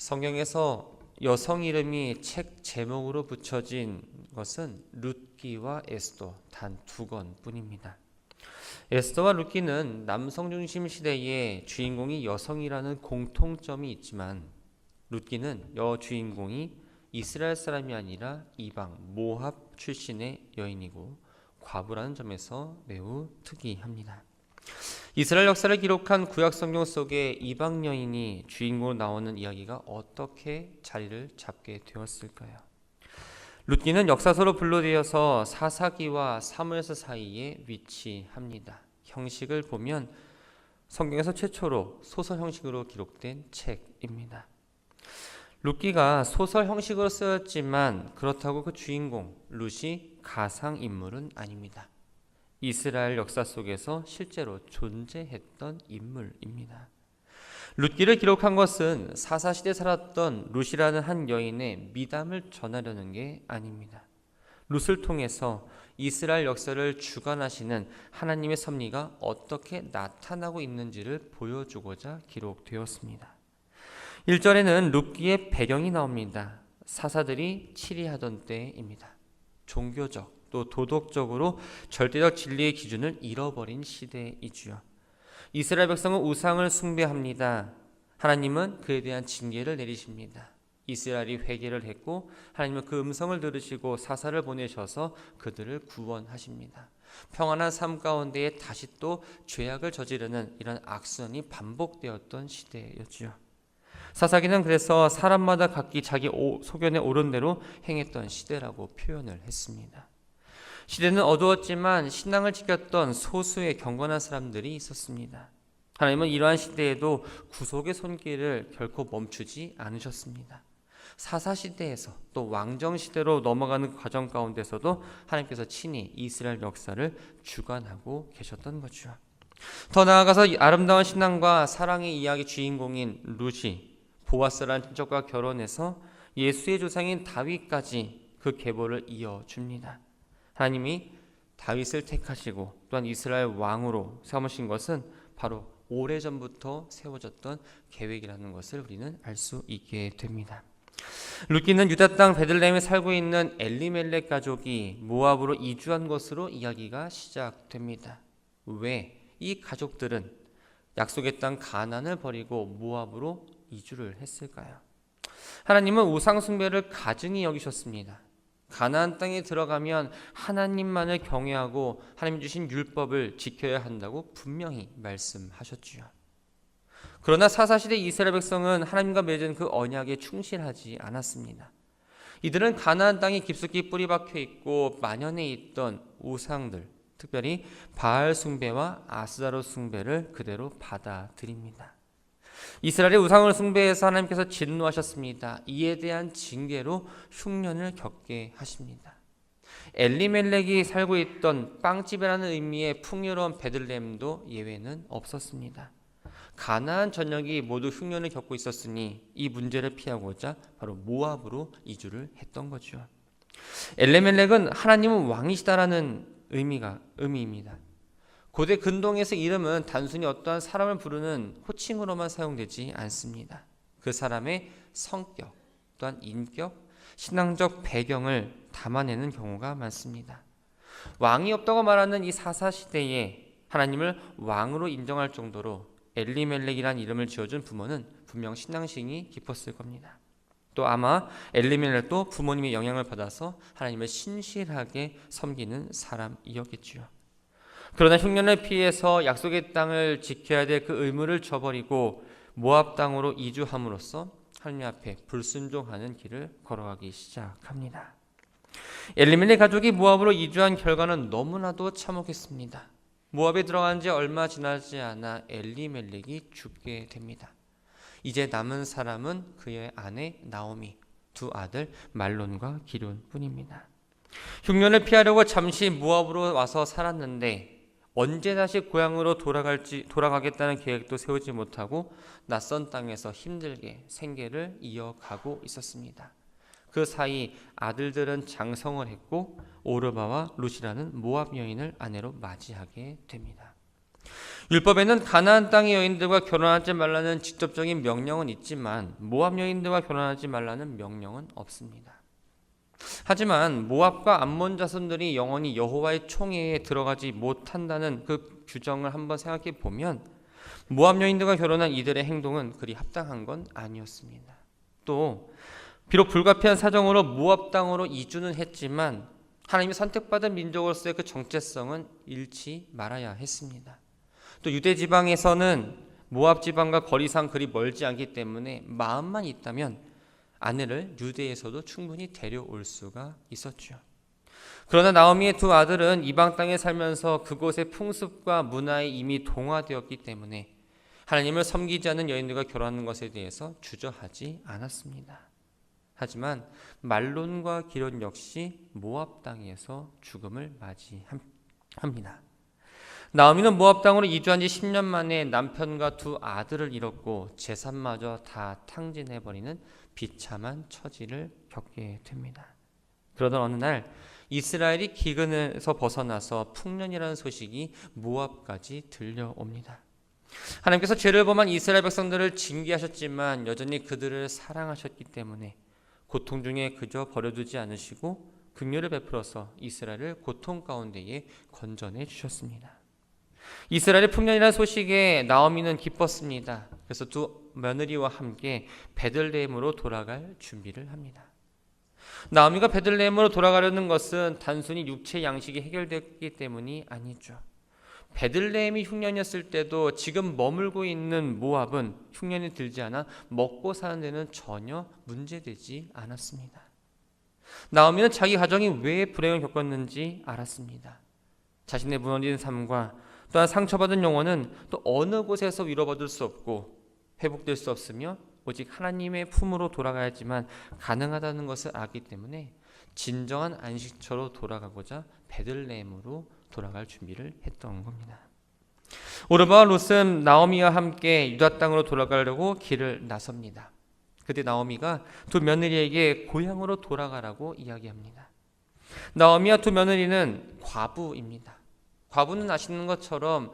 성경에서 여성 이름이 책 제목으로 붙여진 것은 룻기와 에스더 단 두 권뿐입니다. 에스더와 룻기는 남성 중심 시대에 주인공이 여성이라는 공통점이 있지만 룻기는 여주인공이 이스라엘 사람이 아니라 이방 모압 출신의 여인이고 과부라는 점에서 매우 특이합니다. 이스라엘 역사를 기록한 구약 성경 속에 이방 여인이 주인공으로 나오는 이야기가 어떻게 자리를 잡게 되었을까요? 룻기는 역사서로 분류되어서 사사기와 사무엘서 사이에 위치합니다. 형식을 보면 성경에서 최초로 소설 형식으로 기록된 책입니다. 룻기가 소설 형식으로 쓰였지만 그렇다고 그 주인공 룻이 가상 인물은 아닙니다. 이스라엘 역사 속에서 실제로 존재했던 인물입니다. 룻기를 기록한 것은 사사시대에 살았던 룻이라는 한 여인의 미담을 전하려는 게 아닙니다. 룻을 통해서 이스라엘 역사를 주관하시는 하나님의 섭리가 어떻게 나타나고 있는지를 보여주고자 기록되었습니다. 1절에는 룻기의 배경이 나옵니다. 사사들이 치리하던 때입니다. 종교적 또 도덕적으로 절대적 진리의 기준을 잃어버린 시대이지요. 이스라엘 백성은 우상을 숭배합니다. 하나님은 그에 대한 징계를 내리십니다. 이스라엘이 회개를 했고 하나님은 그 음성을 들으시고 사사를 보내셔서 그들을 구원하십니다. 평안한 삶 가운데에 다시 또 죄악을 저지르는 이런 악순환이 반복되었던 시대였지요. 사사기는 그래서 사람마다 각기 자기 소견에 옳은 대로 행했던 시대라고 표현을 했습니다. 시대는 어두웠지만 신앙을 지켰던 소수의 경건한 사람들이 있었습니다. 하나님은 이러한 시대에도 구속의 손길을 결코 멈추지 않으셨습니다. 사사시대에서 또 왕정시대로 넘어가는 과정 가운데서도 하나님께서 친히 이스라엘 역사를 주관하고 계셨던 거죠. 더 나아가서 아름다운 신앙과 사랑의 이야기 주인공인 룻이 보아스라는 친척과 결혼해서 예수의 조상인 다윗까지 그 계보를 이어줍니다. 하나님이 다윗을 택하시고 또한 이스라엘 왕으로 삼으신 것은 바로 오래전부터 세워졌던 계획이라는 것을 우리는 알 수 있게 됩니다. 룻기는 유다 땅 베들레헴에 살고 있는 엘리멜렉 가족이 모압으로 이주한 것으로 이야기가 시작됩니다. 왜 이 가족들은 약속의 땅 가나안을 버리고 모압으로 이주를 했을까요? 하나님은 우상 숭배를 가증히 여기셨습니다. 가나안 땅에 들어가면 하나님만을 경외하고 하나님 주신 율법을 지켜야 한다고 분명히 말씀하셨지요. 그러나 사사시대 이스라엘 백성은 하나님과 맺은 그 언약에 충실하지 않았습니다. 이들은 가나안 땅에 깊숙이 뿌리 박혀 있고 만연해 있던 우상들, 특별히 바알 숭배와 아스다롯 숭배를 그대로 받아들입니다. 이스라엘의 우상을 숭배해서 하나님께서 진노하셨습니다. 이에 대한 징계로 흉년을 겪게 하십니다. 엘리멜렉이 살고 있던 빵집이라는 의미의 풍요로운 베들레헴도 예외는 없었습니다. 가나안 전역이 모두 흉년을 겪고 있었으니 이 문제를 피하고자 바로 모압으로 이주를 했던 거죠. 엘리멜렉은 하나님은 왕이시다라는 의미입니다. 고대 근동에서 이름은 단순히 어떠한 사람을 부르는 호칭으로만 사용되지 않습니다. 그 사람의 성격, 또한 인격, 신앙적 배경을 담아내는 경우가 많습니다. 왕이 없다고 말하는 이 사사시대에 하나님을 왕으로 인정할 정도로 엘리멜렉이라는 이름을 지어준 부모는 분명 신앙심이 깊었을 겁니다. 또 아마 엘리멜렉도 부모님의 영향을 받아서 하나님을 신실하게 섬기는 사람이었겠지요. 그러나 흉년을 피해서 약속의 땅을 지켜야 될 그 의무를 저버리고 모압 땅으로 이주함으로써 하나님 앞에 불순종하는 길을 걸어가기 시작합니다. 엘리멜렉 가족이 모압으로 이주한 결과는 너무나도 참혹했습니다. 모압에 들어간 지 얼마 지나지 않아 엘리멜렉이 죽게 됩니다. 이제 남은 사람은 그의 아내 나오미, 두 아들 말론과 기럨 뿐입니다. 흉년을 피하려고 잠시 모압으로 와서 살았는데 언제 다시 고향으로 돌아가겠다는 계획도 세우지 못하고 낯선 땅에서 힘들게 생계를 이어가고 있었습니다. 그 사이 아들들은 장성을 했고 오르바와 룻이라는 모압 여인을 아내로 맞이하게 됩니다. 율법에는 가나안 땅의 여인들과 결혼하지 말라는 직접적인 명령은 있지만 모압 여인들과 결혼하지 말라는 명령은 없습니다. 하지만 모압과 암몬 자손들이 영원히 여호와의 총회에 들어가지 못한다는 그 규정을 한번 생각해 보면 모압 여인들과 결혼한 이들의 행동은 그리 합당한 건 아니었습니다. 또 비록 불가피한 사정으로 모압 땅으로 이주는 했지만 하나님이 선택받은 민족으로서의 그 정체성은 잃지 말아야 했습니다. 또 유대 지방에서는 모압 지방과 거리상 그리 멀지 않기 때문에 마음만 있다면 아내를 유대에서도 충분히 데려올 수가 있었죠. 그러나 나오미의 두 아들은 이방 땅에 살면서 그곳의 풍습과 문화에 이미 동화되었기 때문에 하나님을 섬기지 않는 여인들과 결혼하는 것에 대해서 주저하지 않았습니다. 하지만 말론과 기론 역시 모압 땅에서 죽음을 맞이합니다. 나오미는 모압 땅으로 이주한 지 10년 만에 남편과 두 아들을 잃었고 재산마저 다 탕진해버리는 비참한 처지를 겪게 됩니다. 그러던 어느 날 이스라엘이 기근에서 벗어나서 풍년이라는 소식이 모압까지 들려옵니다. 하나님께서 죄를 범한 이스라엘 백성들을 징계하셨지만 여전히 그들을 사랑하셨기 때문에 고통 중에 그저 버려두지 않으시고 긍휼을 베풀어서 이스라엘을 고통 가운데에 건져내 주셨습니다. 이스라엘의 풍년이라는 소식에 나오미는 기뻤습니다. 그래서 두 며느리와 함께 베들레헴으로 돌아갈 준비를 합니다. 나오미가 베들레헴으로 돌아가려는 것은 단순히 육체 양식이 해결됐기 때문이 아니죠. 베들레헴이 흉년이었을 때도 지금 머물고 있는 모압은 흉년이 들지 않아 먹고 사는 데는 전혀 문제되지 않았습니다. 나오미는 자기 가정이 왜 불행을 겪었는지 알았습니다. 자신의 무너진 삶과 또한 상처받은 영혼은 또 어느 곳에서 위로받을 수 없고 회복될 수 없으며 오직 하나님의 품으로 돌아가야지만 가능하다는 것을 알기 때문에 진정한 안식처로 돌아가고자 베들레헴으로 돌아갈 준비를 했던 겁니다. 오르바와 룻은 나오미와 함께 유다 땅으로 돌아가려고 길을 나섭니다. 그때 나오미가 두 며느리에게 고향으로 돌아가라고 이야기합니다. 나오미와 두 며느리는 과부입니다. 과부는 아시는 것처럼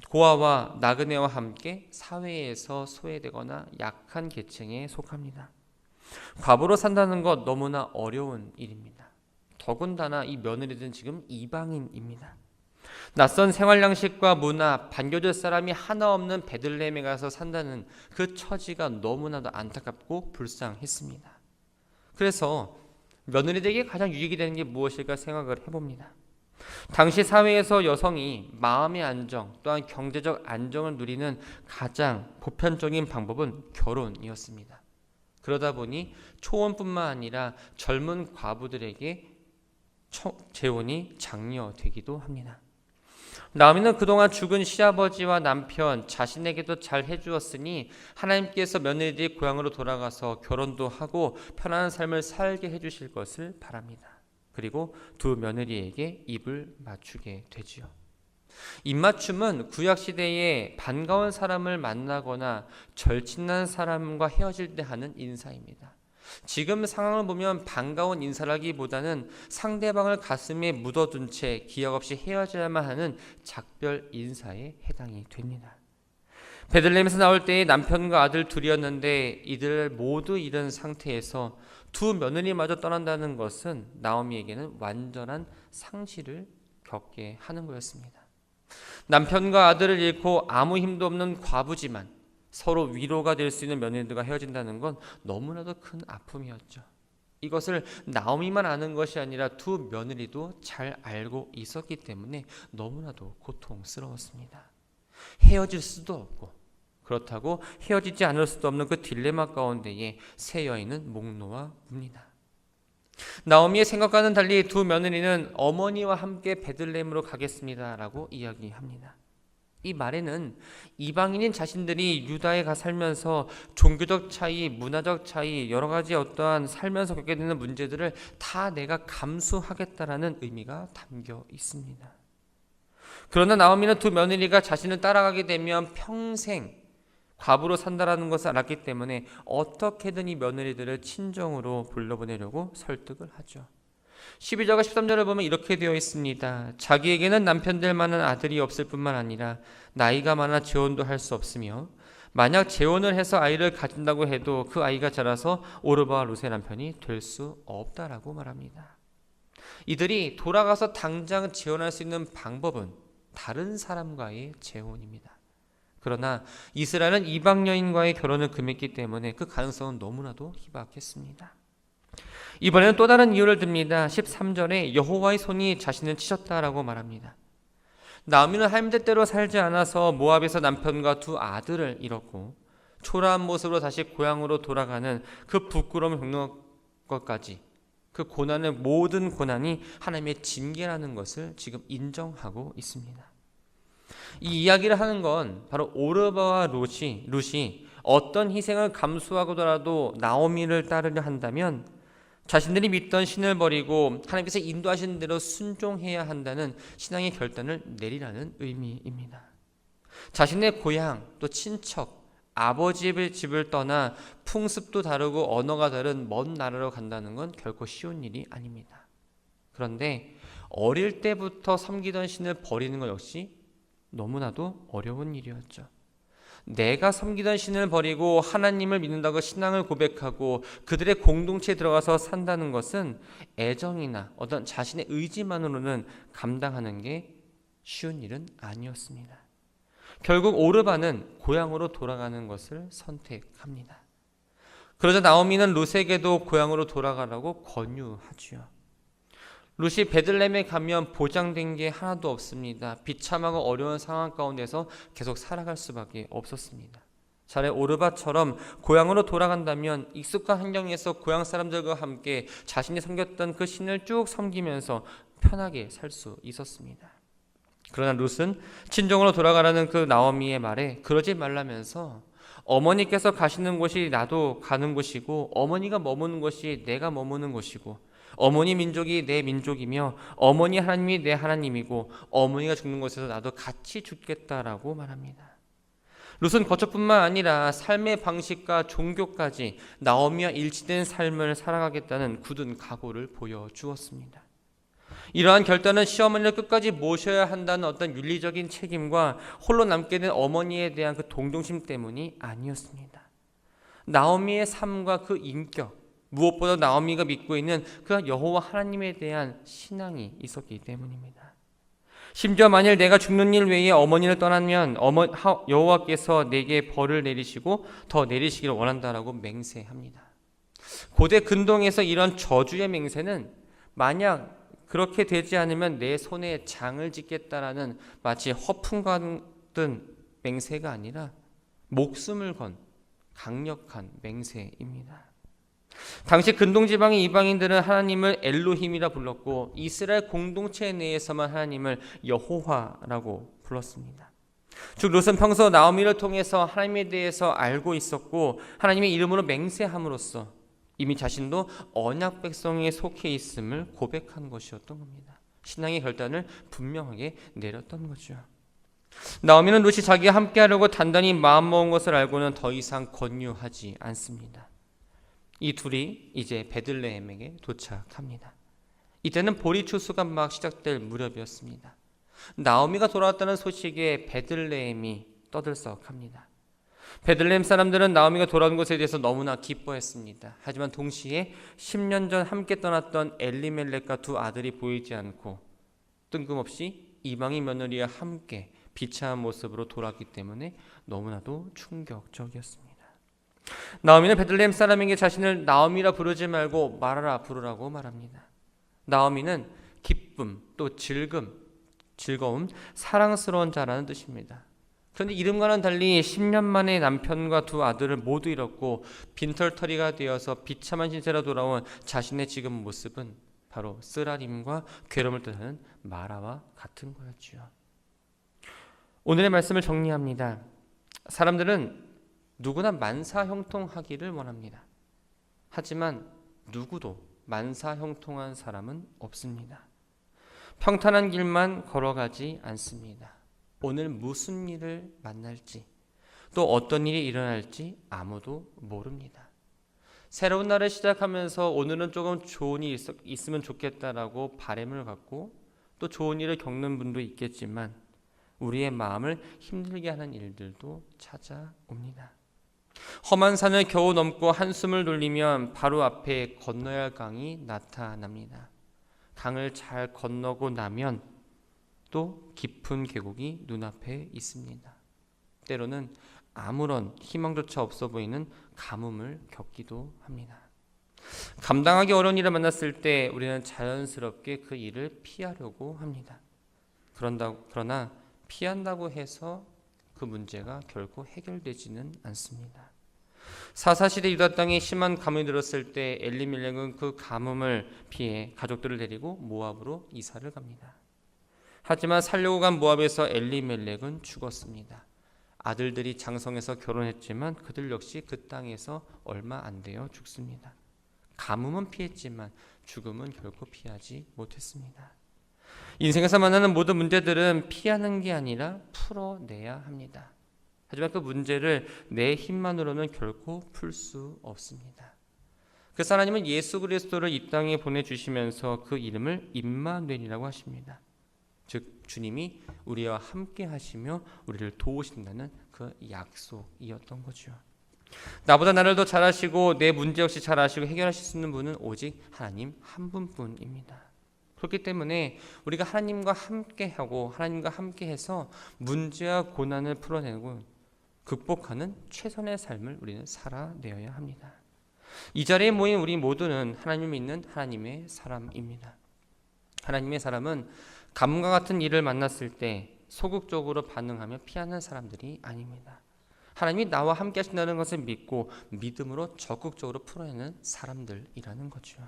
고아와 나그네와 함께 사회에서 소외되거나 약한 계층에 속합니다. 과부로 산다는 것 너무나 어려운 일입니다. 더군다나 이 며느리들은 지금 이방인입니다. 낯선 생활 양식과 문화, 반겨줄 사람이 하나 없는 베들레헴에 가서 산다는 그 처지가 너무나도 안타깝고 불쌍했습니다. 그래서 며느리들에게 가장 유익이 되는 게 무엇일까 생각을 해봅니다. 당시 사회에서 여성이 마음의 안정 또한 경제적 안정을 누리는 가장 보편적인 방법은 결혼이었습니다. 그러다 보니 초혼뿐만 아니라 젊은 과부들에게 재혼이 장려되기도 합니다. 나오미는 그동안 죽은 시아버지와 남편 자신에게도 잘 해주었으니 하나님께서 며느리들이 고향으로 돌아가서 결혼도 하고 편안한 삶을 살게 해주실 것을 바랍니다. 그리고 두 며느리에게 입을 맞추게 되지요. 입맞춤은 구약시대에 반가운 사람을 만나거나 절친한 사람과 헤어질 때 하는 인사입니다. 지금 상황을 보면 반가운 인사라기보다는 상대방을 가슴에 묻어둔 채 기약 없이 헤어져야만 하는 작별 인사에 해당이 됩니다. 베들레헴에서 나올 때에 남편과 아들 둘이었는데 이들을 모두 잃은 상태에서 두 며느리마저 떠난다는 것은 나오미에게는 완전한 상실을 겪게 하는 거였습니다. 남편과 아들을 잃고 아무 힘도 없는 과부지만 서로 위로가 될 수 있는 며느리들과 헤어진다는 건 너무나도 큰 아픔이었죠. 이것을 나오미만 아는 것이 아니라 두 며느리도 잘 알고 있었기 때문에 너무나도 고통스러웠습니다. 헤어질 수도 없고 그렇다고 헤어지지 않을 수도 없는 그 딜레마 가운데에 새 여인은 목 놓아 웁니다. 나오미의 생각과는 달리 두 며느리는 어머니와 함께 베들레헴으로 가겠습니다라고 이야기합니다. 이 말에는 이방인인 자신들이 유다에 가 살면서 종교적 차이, 문화적 차이, 여러 가지 어떠한 살면서 겪게 되는 문제들을 다 내가 감수하겠다라는 의미가 담겨 있습니다. 그러나 나오미는 두 며느리가 자신을 따라가게 되면 평생 과부로 산다라는 것을 알았기 때문에 어떻게든 이 며느리들을 친정으로 불러보내려고 설득을 하죠. 12절과 13절을 보면 이렇게 되어 있습니다. 자기에게는 남편될 만한 아들이 없을 뿐만 아니라 나이가 많아 재혼도 할 수 없으며 만약 재혼을 해서 아이를 가진다고 해도 그 아이가 자라서 오르바와 룻의 남편이 될 수 없다라고 말합니다. 이들이 돌아가서 당장 재혼할 수 있는 방법은 다른 사람과의 재혼입니다. 그러나 이스라엘은 이방 여인과의 결혼을 금했기 때문에 그 가능성은 너무나도 희박했습니다. 이번에는 또 다른 이유를 듭니다. 13절에 여호와의 손이 자신을 치셨다라고 말합니다. 나오미는 할미 뜻대로 살지 않아서 모압에서 남편과 두 아들을 잃었고 초라한 모습으로 다시 고향으로 돌아가는 그 부끄러움을 겪는 것까지, 그 고난의 모든 고난이 하나님의 징계라는 것을 지금 인정하고 있습니다. 이 이야기를 하는 건 바로 오르바와 룻이 어떤 희생을 감수하고더라도 나오미를 따르려 한다면 자신들이 믿던 신을 버리고 하나님께서 인도하신 대로 순종해야 한다는 신앙의 결단을 내리라는 의미입니다. 자신의 고향, 또 친척, 아버지의 집을 떠나 풍습도 다르고 언어가 다른 먼 나라로 간다는 건 결코 쉬운 일이 아닙니다. 그런데 어릴 때부터 섬기던 신을 버리는 것 역시 너무나도 어려운 일이었죠. 내가 섬기던 신을 버리고 하나님을 믿는다고 신앙을 고백하고 그들의 공동체에 들어가서 산다는 것은 애정이나 어떤 자신의 의지만으로는 감당하는 게 쉬운 일은 아니었습니다. 결국 오르바는 고향으로 돌아가는 것을 선택합니다. 그러자 나오미는 룻에게도 고향으로 돌아가라고 권유하지요. 룻이 베들레헴에 가면 보장된 게 하나도 없습니다. 비참하고 어려운 상황 가운데서 계속 살아갈 수밖에 없었습니다. 차라리 오르바처럼 고향으로 돌아간다면 익숙한 환경에서 고향 사람들과 함께 자신이 섬겼던 그 신을 쭉 섬기면서 편하게 살 수 있었습니다. 그러나 룻은 친정으로 돌아가라는 그 나오미의 말에 그러지 말라면서 어머니께서 가시는 곳이 나도 가는 곳이고 어머니가 머무는 곳이 내가 머무는 곳이고 어머니 민족이 내 민족이며 어머니 하나님이 내 하나님이고 어머니가 죽는 곳에서 나도 같이 죽겠다라고 말합니다. 룻은 거처뿐만 아니라 삶의 방식과 종교까지 나오미와 일치된 삶을 살아가겠다는 굳은 각오를 보여주었습니다. 이러한 결단은 시어머니를 끝까지 모셔야 한다는 어떤 윤리적인 책임과 홀로 남게 된 어머니에 대한 그 동정심 때문이 아니었습니다. 나오미의 삶과 그 인격, 무엇보다 나오미가 믿고 있는 그 여호와 하나님에 대한 신앙이 있었기 때문입니다. 심지어 만일 내가 죽는 일 외에 어머니를 떠나면 여호와께서 내게 벌을 내리시고 더 내리시기를 원한다라고 맹세합니다. 고대 근동에서 이런 저주의 맹세는 만약 그렇게 되지 않으면 내 손에 장을 짓겠다라는 마치 허풍 같은 맹세가 아니라 목숨을 건 강력한 맹세입니다. 당시 근동지방의 이방인들은 하나님을 엘로힘이라 불렀고 이스라엘 공동체 내에서만 하나님을 여호와라고 불렀습니다. 즉 룻은 평소 나오미를 통해서 하나님에 대해서 알고 있었고 하나님의 이름으로 맹세함으로써 이미 자신도 언약 백성에 속해 있음을 고백한 것이었던 겁니다. 신앙의 결단을 분명하게 내렸던 거죠. 나오미는 룻이 자기와 함께하려고 단단히 마음먹은 것을 알고는 더 이상 권유하지 않습니다. 이 둘이 이제 베들레헴에게 도착합니다. 이때는 보리 추수가 막 시작될 무렵이었습니다. 나오미가 돌아왔다는 소식에 베들레헴이 떠들썩합니다. 베들레헴 사람들은 나오미가 돌아온 것에 대해서 너무나 기뻐했습니다. 하지만 동시에 10년 전 함께 떠났던 엘리멜렉과 두 아들이 보이지 않고 뜬금없이 이방인 며느리와 함께 비참한 모습으로 돌아왔기 때문에 너무나도 충격적이었습니다. 나오미는 베들레헴 사람에게 자신을 나오미라 부르지 말고 마라라 부르라고 말합니다. 나오미는 기쁨, 또 즐거움, 사랑스러운 자라는 뜻입니다. 그런데 이름과는 달리 10년 만에 남편과 두 아들을 모두 잃었고 빈털터리가 되어서 비참한 신세로 돌아온 자신의 지금 모습은 바로 쓰라림과 괴로움을 뜻하는 마라와 같은 거였지요. 오늘의 말씀을 정리합니다. 사람들은 누구나 만사형통하기를 원합니다. 하지만 누구도 만사형통한 사람은 없습니다. 평탄한 길만 걸어가지 않습니다. 오늘 무슨 일을 만날지 또 어떤 일이 일어날지 아무도 모릅니다. 새로운 날을 시작하면서 오늘은 조금 좋은 일이 있으면 좋겠다라고 바람을 갖고 또 좋은 일을 겪는 분도 있겠지만 우리의 마음을 힘들게 하는 일들도 찾아옵니다. 험한 산을 겨우 넘고 한숨을 돌리면 바로 앞에 건너야 할 강이 나타납니다. 강을 잘 건너고 나면 또 깊은 계곡이 눈앞에 있습니다. 때로는 아무런 희망조차 없어 보이는 가뭄을 겪기도 합니다. 감당하기 어려운 일을 만났을 때 우리는 자연스럽게 그 일을 피하려고 합니다. 그러나 피한다고 해서 그 문제가 결코 해결되지는 않습니다. 사사시대 유다 땅에 심한 가뭄이 들었을 때 엘리멜렉은 그 가뭄을 피해 가족들을 데리고 모압으로 이사를 갑니다. 하지만 살려고 간 모압에서 엘리멜렉은 죽었습니다. 아들들이 장성해서 결혼했지만 그들 역시 그 땅에서 얼마 안 되어 죽습니다. 가뭄은 피했지만 죽음은 결코 피하지 못했습니다. 인생에서 만나는 모든 문제들은 피하는 게 아니라 풀어내야 합니다. 하지만 그 문제를 내 힘만으로는 결코 풀 수 없습니다. 그래서 하나님은 예수 그리스도를 이 땅에 보내주시면서 그 이름을 임마누엘이라고 하십니다. 즉 주님이 우리와 함께 하시며 우리를 도우신다는 그 약속이었던 거죠. 나보다 나를 더 잘 아시고 내 문제 역시 잘 아시고 해결하실 수 있는 분은 오직 하나님 한 분뿐입니다. 그렇기 때문에 우리가 하나님과 함께하고 하나님과 함께해서 문제와 고난을 풀어내고 극복하는 최선의 삶을 우리는 살아내어야 합니다. 이 자리에 모인 우리 모두는 하나님을 믿는 하나님의 사람입니다. 하나님의 사람은 가뭄과 같은 일을 만났을 때 소극적으로 반응하며 피하는 사람들이 아닙니다. 하나님이 나와 함께 하신다는 것을 믿고 믿음으로 적극적으로 풀어내는 사람들이라는 거죠.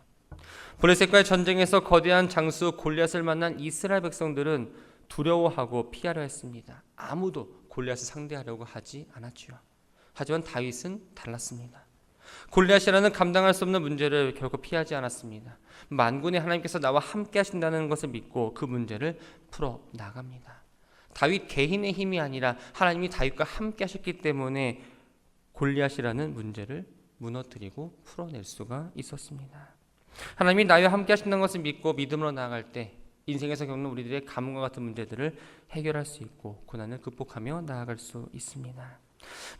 블레셋과의 전쟁에서 거대한 장수 골리앗을 만난 이스라엘 백성들은 두려워하고 피하려 했습니다. 아무도 골리앗을 상대하려고 하지 않았죠. 하지만 다윗은 달랐습니다. 골리앗이라는 감당할 수 없는 문제를 결코 피하지 않았습니다. 만군의 하나님께서 나와 함께 하신다는 것을 믿고 그 문제를 풀어 나갑니다. 다윗 개인의 힘이 아니라 하나님이 다윗과 함께 하셨기 때문에 골리앗이라는 문제를 무너뜨리고 풀어낼 수가 있었습니다. 하나님이 나와 함께 하신다는 것을 믿고 믿음으로 나아갈 때 인생에서 겪는 우리들의 가뭄과 같은 문제들을 해결할 수 있고 고난을 극복하며 나아갈 수 있습니다.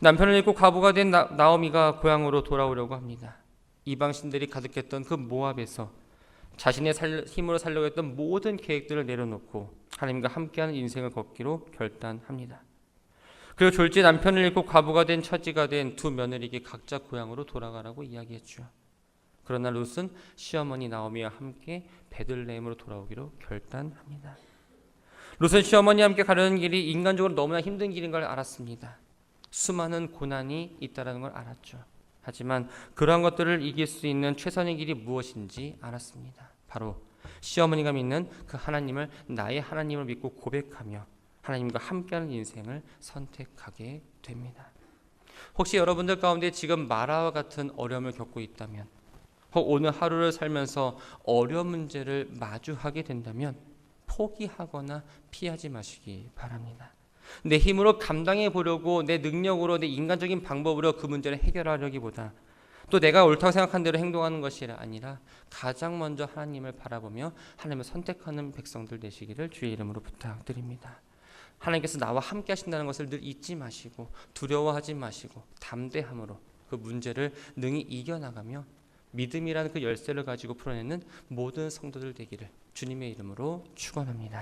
남편을 잃고 과부가 된 나오미가 고향으로 돌아오려고 합니다. 이방신들이 가득했던 그 모압에서 자신의 힘으로 살려고 했던 모든 계획들을 내려놓고 하나님과 함께하는 인생을 걷기로 결단합니다. 그리고 졸지 남편을 잃고 과부가 된 처지가 된 두 며느리에게 각자 고향으로 돌아가라고 이야기했죠. 그러나 룻은 시어머니 나오미와 함께 베들레헴으로 돌아오기로 결단합니다. 룻은 시어머니와 함께 가려는 길이 인간적으로 너무나 힘든 길인 걸 알았습니다. 수많은 고난이 있다는 걸 알았죠. 하지만 그러한 것들을 이길 수 있는 최선의 길이 무엇인지 알았습니다. 바로 시어머니가 믿는 그 하나님을 나의 하나님을 믿고 고백하며 하나님과 함께하는 인생을 선택하게 됩니다. 혹시 여러분들 가운데 지금 마라와 같은 어려움을 겪고 있다면 혹 오늘 하루를 살면서 어려운 문제를 마주하게 된다면 포기하거나 피하지 마시기 바랍니다. 내 힘으로 감당해 보려고 내 능력으로 내 인간적인 방법으로 그 문제를 해결하려기보다 또 내가 옳다고 생각한 대로 행동하는 것이 아니라 가장 먼저 하나님을 바라보며 하나님을 선택하는 백성들 되시기를 주의 이름으로 부탁드립니다. 하나님께서 나와 함께 하신다는 것을 늘 잊지 마시고 두려워하지 마시고 담대함으로 그 문제를 능히 이겨나가며 믿음이라는 그 열쇠를 가지고 풀어내는 모든 성도들 되기를 주님의 이름으로 축원합니다.